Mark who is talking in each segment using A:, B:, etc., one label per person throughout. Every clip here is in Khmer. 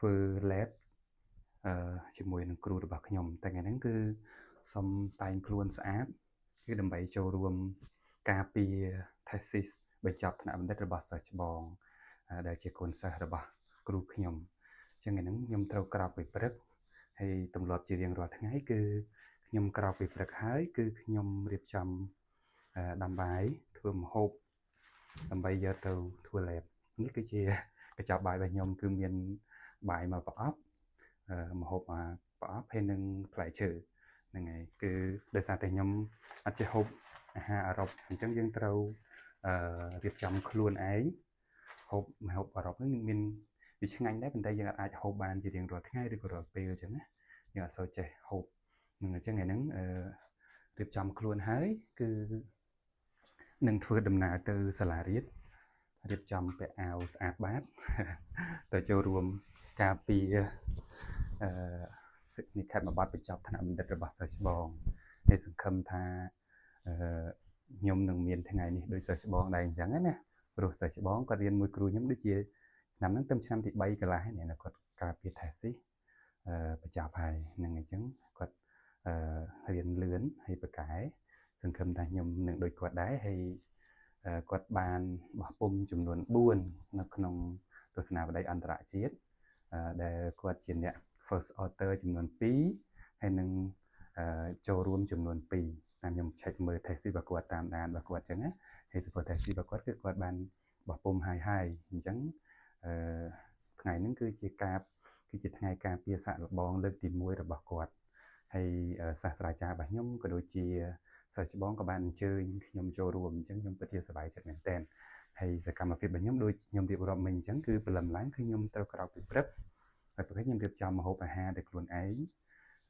A: ធ្វើ lab ជាមួយនឹងគ្រូរបស់ខ្ញុំតែថ្ងៃហ្នឹងគឺសុំតែងខ្លួនស្អាតគឺដើម្បីចូលរួមការពារ thesis បញ្ចប់ថ្នាក់បណ្ឌិតរបស់សិស្សច្បងដែលជាកូនសិស្សរបស់គ្រូខ្ញុំអញ្ចឹងថ្ងៃហ្នឹងខ្ញុំត្រូវក្រោកពីព្រឹកហើយទម្លាប់ជារៀងរាល់ថ្ងៃគឺខ្ញុំក្រោកពីព្រឹកហើយគឺខ្ញុំរៀបចំដាំបាយធ្វើម្ហូបដើម្បីយកទៅធ្វើ lab នេះគឺជាកញ្ចប់បាយរបស់ខ្ញុំគឺមានបាយមកប្រអប់ម្ហូបមកប្រអប់ហើយនឹងផ្លែឈើហ្នឹងហើយគឺដោយសារតែខ្ញុំអត់ចេះហូបអាហារអឺរ៉ុបអញ្ចឹងយើងត្រូវរៀបចំខ្លួនឯងហូបម្ហូបអឺរ៉ុបហ្នឹងមានវាឆ្ងាញ់ដែរប៉ុន្តែយើងអាចហូបបានជារៀងរាល់ថ្ងៃឬក៏រាល់ពេលអញ្ចឹងណាយើងអត់សូវចេះហូបនឹងអញ្ចឹងថ្ងៃហ្នឹងរៀបចំខ្លួនហើយគឺនឹងធ្វើដំណើរទៅសាលារៀនរៀបចំពាក់អាវស្អាតបាតទៅចូលរួមការពារនិក្ខេតបទបញ្ចប់ថ្នាក់បណ្ឌិតរបស់សិស្សច្បងហើយសង្ឃឹមថាខ្ញុំនឹងមានថ្ងៃនេះដោយសិស្សច្បងដែរអញ្ចឹងណាព្រោះសិស្សច្បងគាត់រៀនមួយគ្រូខ្ញុំដូចជាឆ្នាំហ្នឹងទៅឆ្នាំទី3កន្លះនេះគាត់ការពារ thesis បញ្ចប់ហើយនឹងអញ្ចឹងគាត់រៀនលឿនហើយប្រកែសង្ឃឹមថាខ្ញុំនឹងដូចគាត់ដែរហើយគាត់បានបោះពុម្ពចំនួន4នៅក្នុងទស្សនាវដ្តីអន្តរជាតិដែលគាត់ជាអ្នក first author ចំនួន2ហើយនឹងចូលរួមចំនួន2តាមខ្ញុំ check មើល thesis របស់គាត់តាមដានរបស់គាត់អញ្ចឹងណាហើយសម្ពោធ thesis របស់គាត់គឺគាត់បានបោះពុម្ពហើយអញ្ចឹងថ្ងៃហ្នឹងគឺជាថ្ងៃការពារសាកល្បងលើកទី1របស់គាត់ហើយសាស្ត្រាចារ្យរបស់ខ្ញុំក៏ដូចជាសិស្សច្បងក៏បានអញ្ជើញខ្ញុំចូលរួមអញ្ចឹងខ្ញុំពិតជាសប្បាយចិត្តមែនទែនហើយសកម្មភាពរបស់ខ្ញុំដូចខ្ញុំរៀបរាប់មិញអញ្ចឹងគឺព្រលឹមឡើងគឺខ្ញុំត្រូវក្រោកពីព្រឹកហើយពេលខ្ញុំរៀបចំម្ហូបអាហារដោយខ្លួនឯង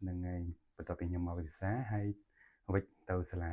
A: នឹងហើយបន្ទាប់ពីខ្ញុំមកវិសាហើយវិចទៅសាលា